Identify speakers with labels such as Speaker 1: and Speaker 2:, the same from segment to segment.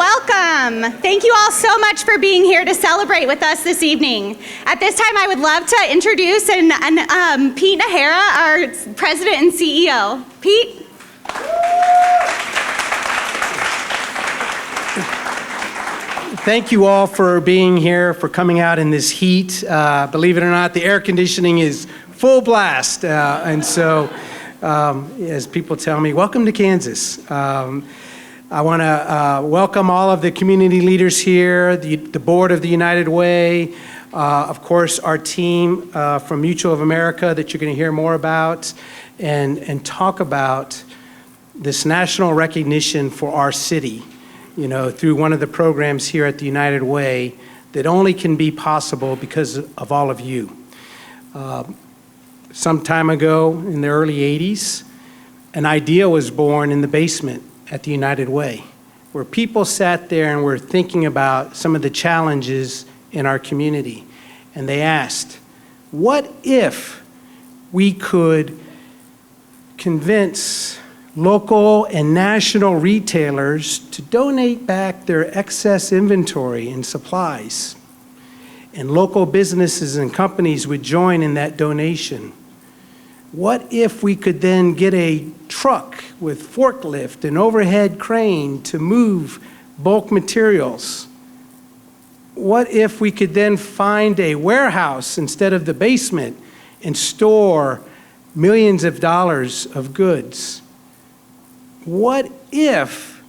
Speaker 1: welcome. Thank you all so much for being here to celebrate with us this evening. At this time, I would love to introduce Pete Nahara, our President and CEO. Pete?
Speaker 2: Thank you all for being here, for coming out in this heat. Believe it or not, the air conditioning is full blast. And so, as people tell me, welcome to Kansas. I want to welcome all of the community leaders here, the board of the United Way, of course, our team from Mutual of America that you're going to hear more about, and talk about this national recognition for our city, you know, through one of the programs here at the United Way that only can be possible because of all of you. Some time ago in the early 80s, an idea was born in the basement at the United Way, where people sat there and were thinking about some of the challenges in our community. And they asked, what if we could convince local and national retailers to donate back their excess inventory and supplies? And local businesses and companies would join in that donation. What if we could then get a truck with forklift and overhead crane to move bulk materials? What if we could then find a warehouse instead of the basement and store millions of dollars of goods? What if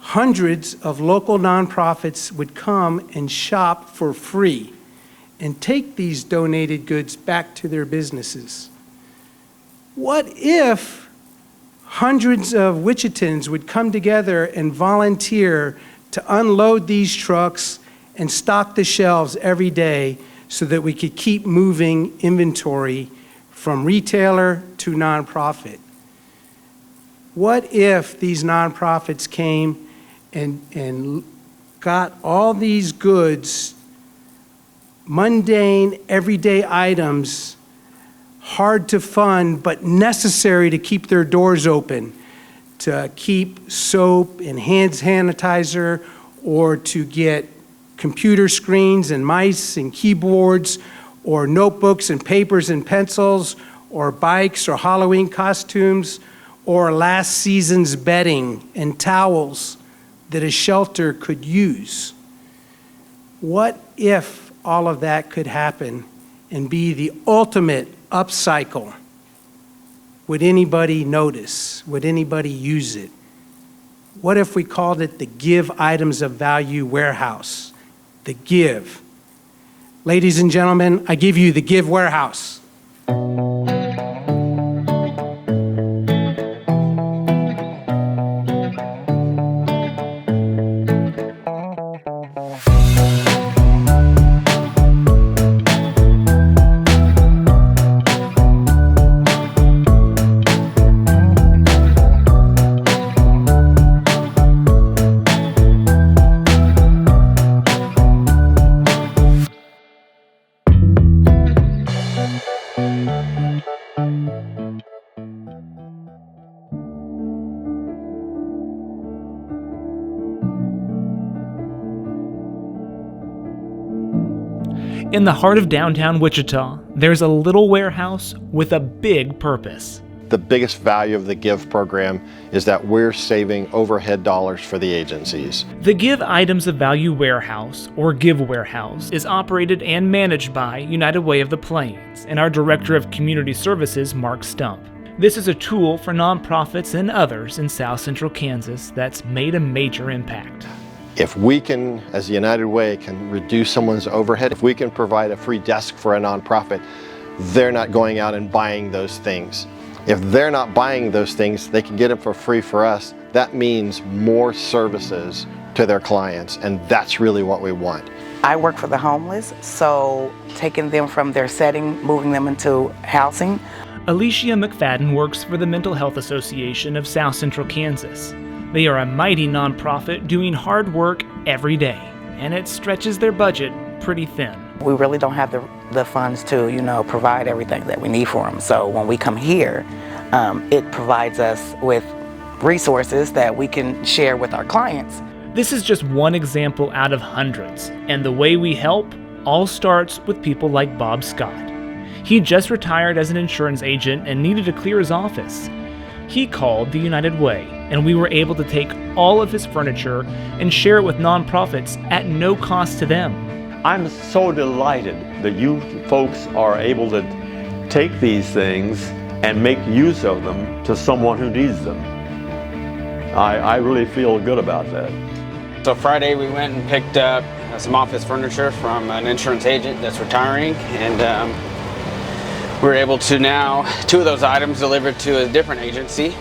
Speaker 2: hundreds of local nonprofits would come and shop for free and take these donated goods back to their businesses? What if hundreds of Wichitans would come together and volunteer to unload these trucks and stock the shelves every day so that we could keep moving inventory from retailer to nonprofit? What if these nonprofits came and got all these goods, mundane, everyday items, hard to fund, but necessary to keep their doors open, to keep soap and hand sanitizer, or to get computer screens and mice and keyboards, or notebooks and papers and pencils, or bikes or Halloween costumes, or last season's bedding and towels that a shelter could use? What if all of that could happen and be the ultimate upcycle? Would anybody notice? Would anybody use it? What if we called it the GIV Items of Value Warehouse? The GIV. Ladies and gentlemen, I give you the GIV Warehouse.
Speaker 3: In the heart of downtown Wichita, there's a little warehouse with a big purpose.
Speaker 4: The biggest value of the GIV program is that we're saving overhead dollars for the agencies.
Speaker 3: The GIV Items of Value Warehouse, or GIV Warehouse, is operated and managed by United Way of the Plains and our Director of Community Services, Mark Stump. This is a tool for nonprofits and others in South Central Kansas that's made a major impact.
Speaker 4: If we can, as the United Way, can reduce someone's overhead, if we can provide a free desk for a nonprofit, they're not going out and buying those things. If they're not buying those things, they can get them for free for us. That means more services to their clients, and that's really what we want.
Speaker 5: I work for the homeless, so taking them from their setting, moving them into housing.
Speaker 3: Alicia McFadden works for the Mental Health Association of South Central Kansas. They are a mighty nonprofit doing hard work every day, and it stretches their budget pretty thin.
Speaker 5: We really don't have the funds to, provide everything that we need for them. So when we come here, it provides us with resources that we can share with our clients.
Speaker 3: This is just one example out of hundreds, and the way we help all starts with people like Bob Scott. He just retired as an insurance agent and needed to clear his office. He called the United Way, and we were able to take all of his furniture and share it with nonprofits at no cost to them.
Speaker 6: I'm so delighted that you folks are able to take these things and make use of them to someone who needs them. I really feel good about that.
Speaker 7: So Friday we went and picked up some office furniture from an insurance agent that's retiring, and we're able to now, 2 of those items delivered to a different agency,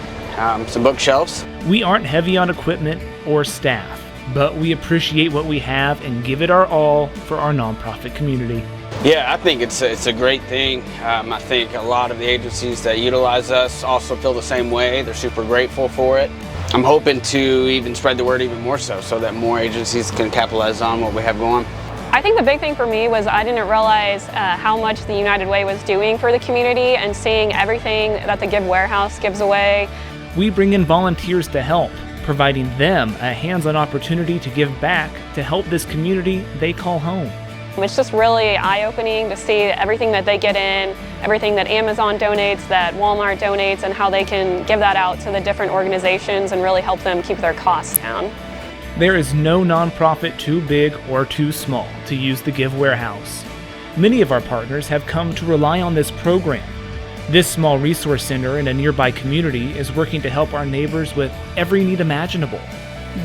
Speaker 7: some bookshelves.
Speaker 3: We aren't heavy on equipment or staff, but we appreciate what we have and give it our all for our nonprofit community.
Speaker 7: Yeah, I think it's a great thing. I think a lot of the agencies that utilize us also feel the same way. They're super grateful for it. I'm hoping to even spread the word even more so that more agencies can capitalize on what we have going.
Speaker 8: I think the big thing for me was I didn't realize how much the United Way was doing for the community, and seeing everything that the GIV Warehouse gives away.
Speaker 3: We bring in volunteers to help, providing them a hands-on opportunity to give back to help this community they call home.
Speaker 8: It's just really eye-opening to see everything that they get in, everything that Amazon donates, that Walmart donates, and how they can give that out to the different organizations and really help them keep their costs down.
Speaker 3: There is no nonprofit too big or too small to use the GIV Warehouse. Many of our partners have come to rely on this program. This small resource center in a nearby community is working to help our neighbors with every need imaginable.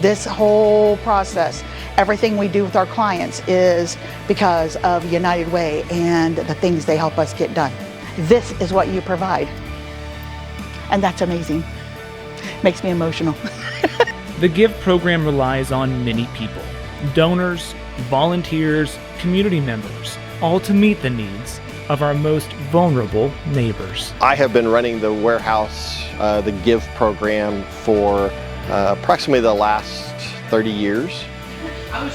Speaker 9: This whole process, everything we do with our clients is because of United Way and the things they help us get done. This is what you provide. And that's amazing. Makes me emotional.
Speaker 3: The GIV program relies on many people, donors, volunteers, community members, all to meet the needs of our most vulnerable neighbors.
Speaker 4: I have been running the warehouse, the GIV program for approximately the last 30 years,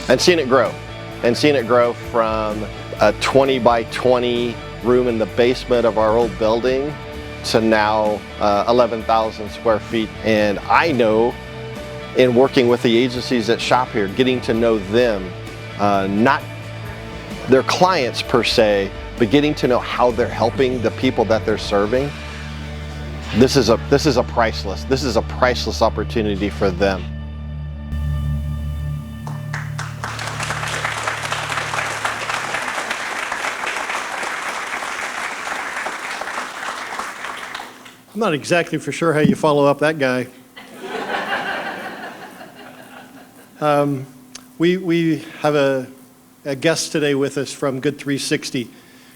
Speaker 4: and seen it grow from a 20 by 20 room in the basement of our old building to now 11,000 square feet. And I know, in working with the agencies that shop here, getting to know them, not their clients per se, but getting to know how they're helping the people that they're serving, this is a priceless opportunity for them.
Speaker 10: I'm not exactly for sure how you follow up that guy. We have a guest today with us from Good 360.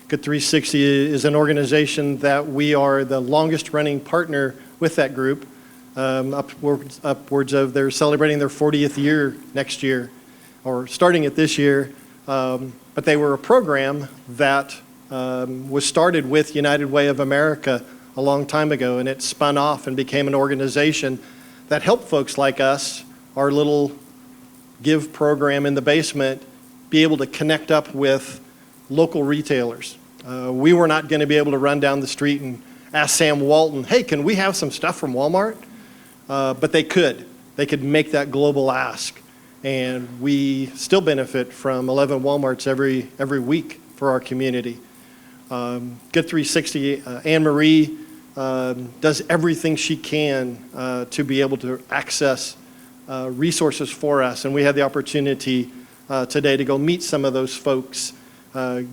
Speaker 10: Good 360 is an organization that we are the longest running partner with that group. Upwards of, they're celebrating their 40th year next year, or starting it this year. But they were a program that was started with United Way of America a long time ago, and it spun off and became an organization that helped folks like us, our little GIV program in the basement, be able to connect up with local retailers. We were not going to be able to run down the street and ask Sam Walton, hey, can we have some stuff from Walmart? But they could. They could make that global ask. And we still benefit from 11 Walmarts every week for our community. Good 360, Anne Marie does everything she can to be able to access resources for us. And we had the opportunity today to go meet some of those folks. Anne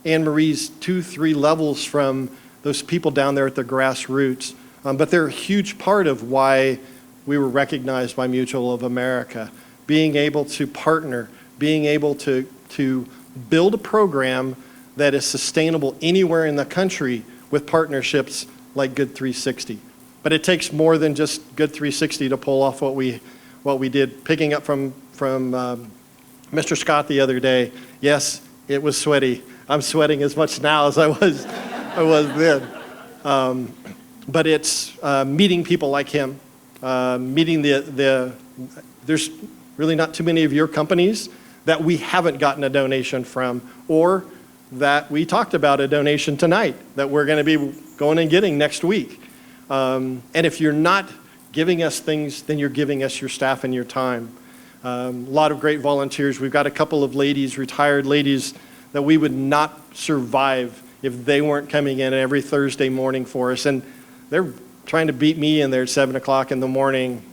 Speaker 10: Marie's 2-3 levels from those people down there at the grassroots. But they're a huge part of why we were recognized by Mutual of America. Being able to partner, being able to build a program that is sustainable anywhere in the country with partnerships like Good 360. But it takes more than just Good 360 to pull off what we did. Picking up from Mr. Scott the other day, yes, it was sweaty. I'm sweating as much now as I was then. But it's meeting people like him, meeting there's really not too many of your companies that we haven't gotten a donation from, or that we talked about a donation tonight that we're going to be going and getting next week. And if you're not giving us things, then you're giving us your staff and your time. A lot of great volunteers. We've got a couple of ladies, retired ladies, that we would not survive if they weren't coming in every Thursday morning for us. And they're trying to beat me in there at 7 o'clock in the morning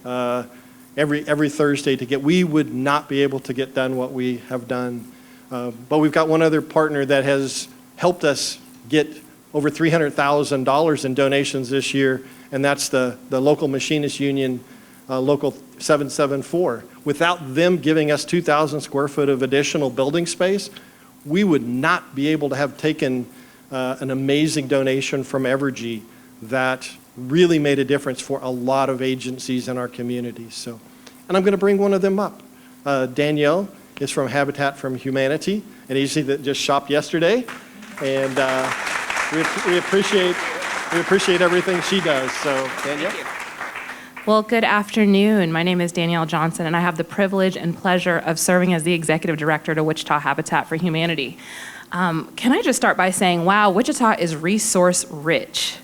Speaker 10: every Thursday to get. We would not be able to get done what we have done. But we've got one other partner that has helped us get over $300,000 in donations this year, and that's the local machinists union, Local 774. Without them giving us 2,000 square foot of additional building space, we would not be able to have taken an amazing donation from Evergy that really made a difference for a lot of agencies in our community. So, and I'm going to bring one of them up. Danielle is from Habitat for Humanity, an agency that just shopped yesterday, and we appreciate everything she does. So, Danielle.
Speaker 11: Well, good afternoon. My name is Danielle Johnson, and I have the privilege and pleasure of serving as the Executive Director to Wichita Habitat for Humanity. Can I just start by saying, wow, Wichita is resource rich.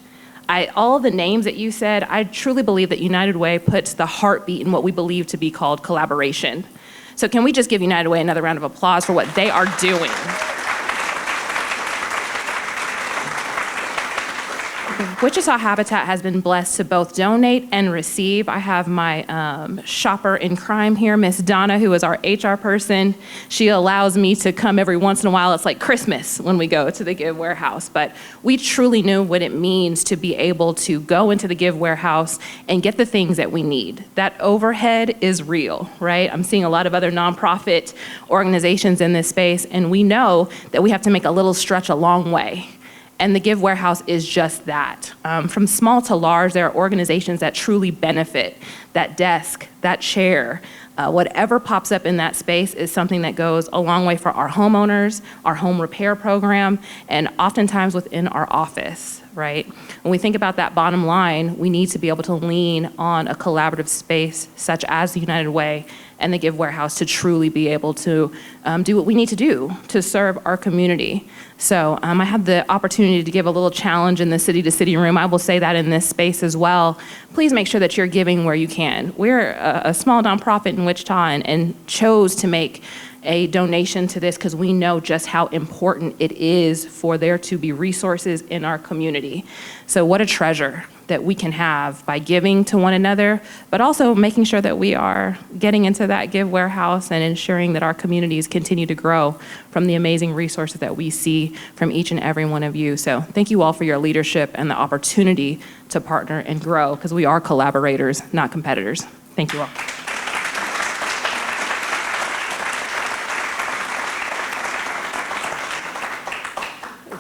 Speaker 11: All the names that you said, I truly believe that United Way puts the heartbeat in what we believe to be called collaboration. So can we just give United Way another round of applause for what they are doing? Wichita Habitat has been blessed to both donate and receive. I have my shopper in crime here, Miss Donna, who is our HR person. She allows me to come every once in a while. It's like Christmas when we go to the GIV Warehouse. But we truly knew what it means to be able to go into the GIV Warehouse and get the things that we need. That overhead is real, right? I'm seeing a lot of other nonprofit organizations in this space, and we know that we have to make a little stretch a long way. And the GIV Warehouse is just that. From small to large, there are organizations that truly benefit. That desk, that chair, whatever pops up in that space is something that goes a long way for our homeowners, our home repair program, and oftentimes within our office, right? When we think about that bottom line, we need to be able to lean on a collaborative space such as the United Way and the GIV Warehouse to truly be able to do what we need to do to serve our community. So I had the opportunity to give a little challenge in the city to city room. I will say that in this space as well. Please make sure that you're giving where you can. We're a small nonprofit in Wichita and chose to make a donation to this because we know just how important it is for there to be resources in our community. So what a treasure that we can have by giving to one another, but also making sure that we are getting into that GIV Warehouse and ensuring that our communities continue to grow from the amazing resources that we see from each and every one of you. So thank you all for your leadership and the opportunity to partner and grow, because we are collaborators, not competitors. Thank you all.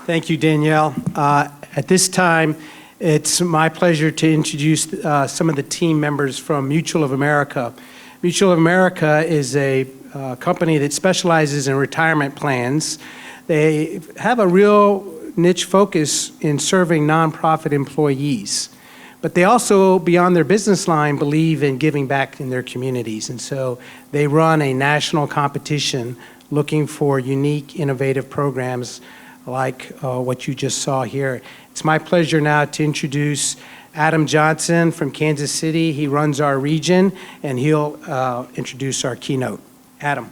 Speaker 2: Thank you, Danielle. At this time, it's my pleasure to introduce some of the team members from Mutual of America. Mutual of America is a company that specializes in retirement plans. They have a real niche focus in serving nonprofit employees, but they also, beyond their business line, believe in giving back in their communities. And so they run a national competition looking for unique, innovative programs like what you just saw here. It's my pleasure now to introduce Adam Johnson from Kansas City. He runs our region, and he'll introduce our keynote. Adam.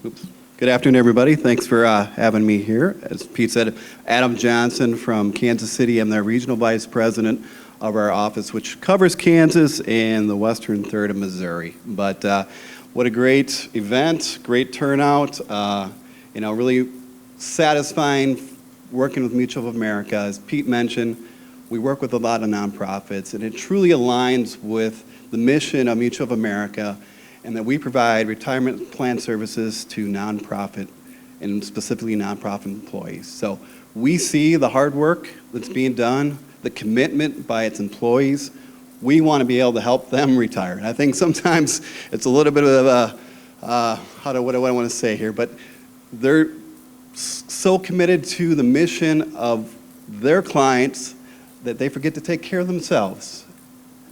Speaker 12: Oops. Good afternoon, everybody. Thanks for having me here. As Pete said, Adam Johnson from Kansas City. I'm the regional vice president of our office, which covers Kansas and the western third of Missouri. But what a great event, great turnout, really satisfying working with Mutual of America. As Pete mentioned, we work with a lot of nonprofits, and it truly aligns with the mission of Mutual of America, and that we provide retirement plan services to nonprofit, and specifically nonprofit employees. So we see the hard work that's being done, the commitment by its employees. We want to be able to help them retire. And I think sometimes it's a little bit of a, what do I want to say here, but they're so committed to the mission of their clients that they forget to take care of themselves.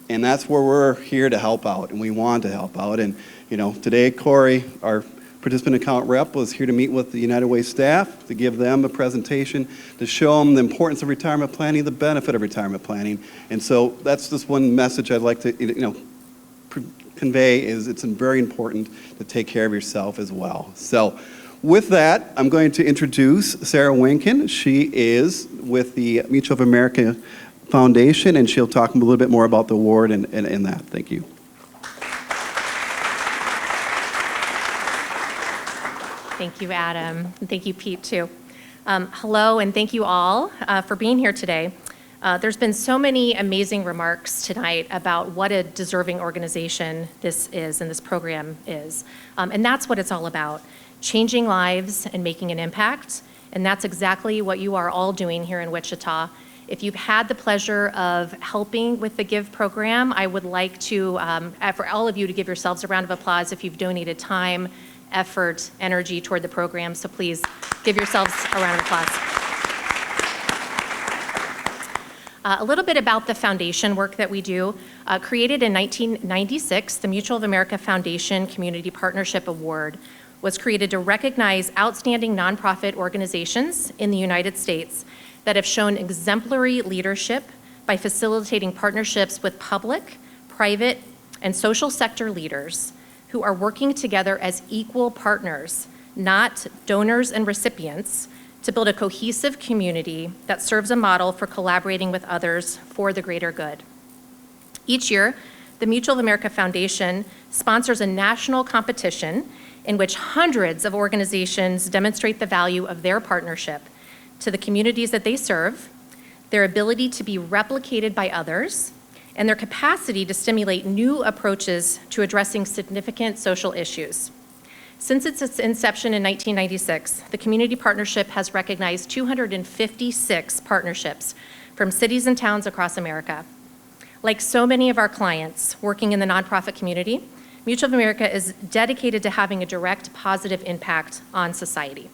Speaker 12: And that's where we're here to help out, and we want to help out. And today Corey, our participant account rep was here to meet with the United Way staff, to give them a presentation, to show them the importance of retirement planning, the benefit of retirement planning. And so that's just one message I'd like to convey, is it's very important to take care of yourself as well. So with that, I'm going to introduce Sarah Winkin. She is with the Mutual of America Foundation, and she'll talk a little bit more about the award and that. Thank you.
Speaker 13: Thank you, Adam. And thank you, Pete, too. Hello, and thank you all for being here today. There's been so many amazing remarks tonight about what a deserving organization this is and this program is. And that's what it's all about, changing lives and making an impact. And that's exactly what you are all doing here in Wichita. If you've had the pleasure of helping with the GIV program, I would like to, for all of you, to give yourselves a round of applause if you've donated time, effort, energy toward the program. So please give yourselves a round of applause. A little bit about the foundation work that we do. Created in 1996, the Mutual of America Foundation Community Partnership Award was created to recognize outstanding nonprofit organizations in the United States that have shown exemplary leadership by facilitating partnerships with public, private, and social sector leaders who are working together as equal partners, not donors and recipients, to build a cohesive community that serves a model for collaborating with others for the greater good. Each year, the Mutual of America Foundation sponsors a national competition in which hundreds of organizations demonstrate the value of their partnership to the communities that they serve, their ability to be replicated by others, and their capacity to stimulate new approaches to addressing significant social issues. Since its inception in 1996, the Community Partnership has recognized 256 partnerships from cities and towns across America. Like so many of our clients working in the nonprofit community, Mutual of America is dedicated to having a direct positive impact on society.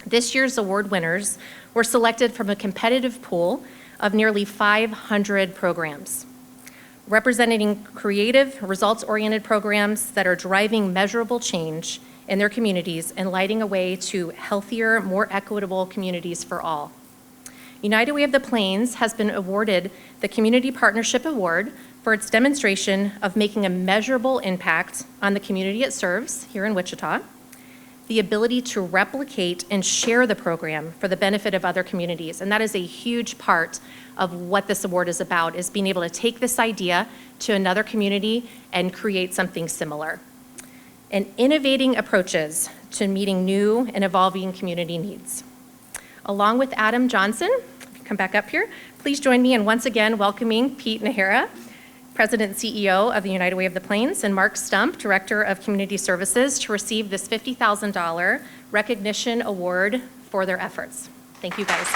Speaker 13: This year's award winners were selected from a competitive pool of nearly 500 programs, representing creative, results-oriented programs that are driving measurable change in their communities and lighting a way to healthier, more equitable communities for all. United Way of the Plains has been awarded the Community Partnership Award for its demonstration of making a measurable impact on the community it serves here in Wichita, the ability to replicate and share the program for the benefit of other communities. And that is a huge part of what this award is about, is being able to take this idea to another community and create something similar. And innovating approaches to meeting new and evolving community needs. Along with Adam Johnson, if you come back up here, please join me in once again welcoming Pete Nahara, President and CEO of the United Way of the Plains, and Mark Stump, Director of Community Services, to receive this $50,000 recognition award for their efforts. Thank you, guys.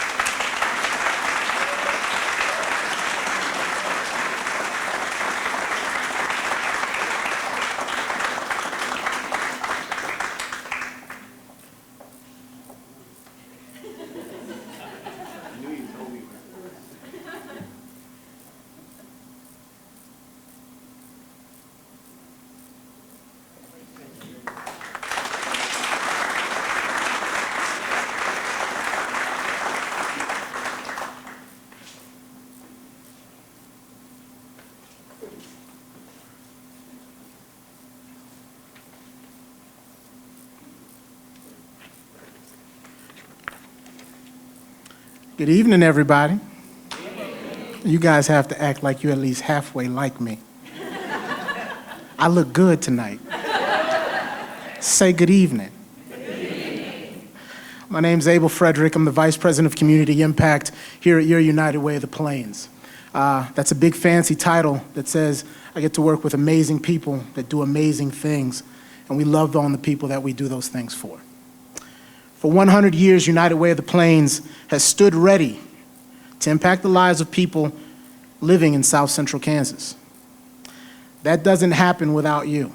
Speaker 14: Good evening, everybody. You guys have to act like you're at least halfway like me. I look good tonight. Say good evening. My name's Abel Frederick. I'm the Vice President of Community Impact here at your United Way of the Plains. That's a big fancy title that says I get to work with amazing people that do amazing things, and we love on the people that we do those things for. For 100 years, United Way of the Plains has stood ready to impact the lives of people living in South Central Kansas. That doesn't happen without you.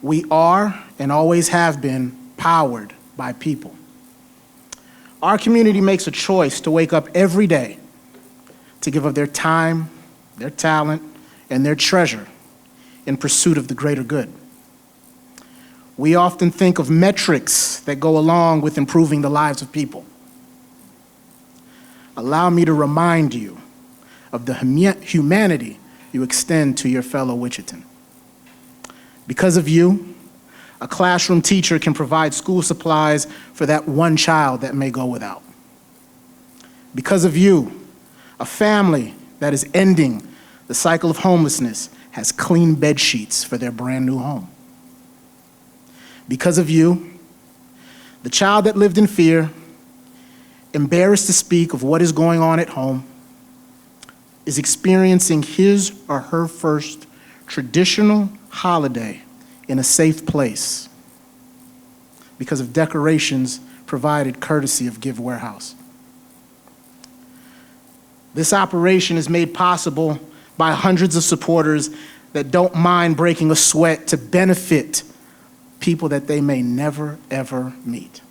Speaker 14: We are and always have been powered by people. Our community makes a choice to wake up every day to give of their time, their talent, and their treasure in pursuit of the greater good. We often think of metrics that go along with improving the lives of people. Allow me to remind you of the humanity you extend to your fellow Wichitan. Because of you, a classroom teacher can provide school supplies for that one child that may go without. Because of you, a family that is ending the cycle of homelessness has clean bed sheets for their brand new home. Because of you, the child that lived in fear, embarrassed to speak of what is going on at home, is experiencing his or her first traditional holiday in a safe place because of decorations provided courtesy of GIV Warehouse. This operation is made possible by hundreds of supporters that don't mind breaking a sweat to benefit people that they may never, ever meet.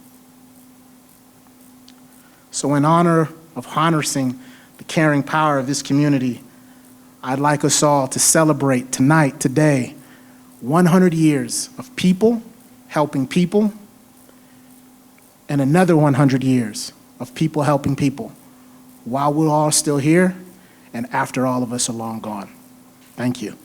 Speaker 14: So in honor of harnessing the caring power of this community, I'd like us all to celebrate tonight, today, 100 years of people helping people, and another 100 years of people helping people while we're all still here and after all of us are long gone. Thank you.